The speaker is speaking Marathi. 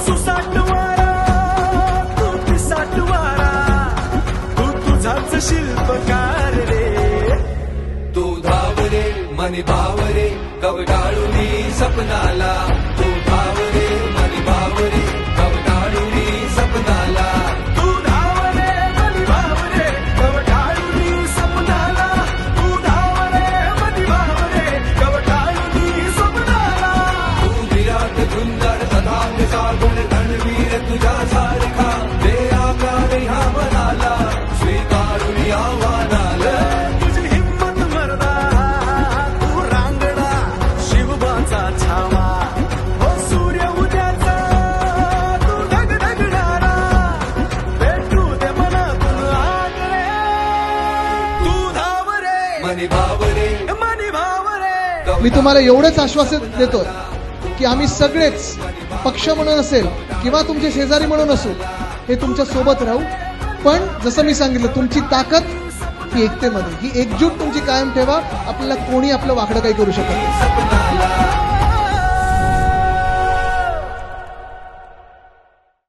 सुसाटवारा तू पिसाटवारा तू तुझाच शिल्पकार रे तू धाव रे मनी भाव रे कवटाळूनी सपनाला तू धाव रे मनी भाव रे कवटाळूनी सपनाला तू धाव रे मनी भाव रे कवटाळूनी सपनाला तू धाव रे मनी भाव रे कवटाळूनी सपनाला तू विराट सुंदर तथांग सागुण रणवीर तुझ्या सारखा दे आकार ह्या मनाला स्वीकारून आव्हानाला तुझी हिम्मत मर्दा तू रांगडा शिवबाचा छावा हो सूर्य उद्याचा तू ढगढगणारा भेटू दे मनातून आग रे तू धाव रे मनी भाव रे मनी भाव रे मी तुम्हाला एवढंच आश्वासन देतो की आम्ही सगळेच पक्ष म्हणून असेल किंवा तुमचे शेजारी म्हणून असू हे तुमच्या सोबत राहू पण जसं मी सांगितलं तुमची ताकद ही एकतेमध्ये ही एकजूट तुमची कायम ठेवा आपल्याला कोणी आपलं वाकडं काही करू शकत नाही सपनाला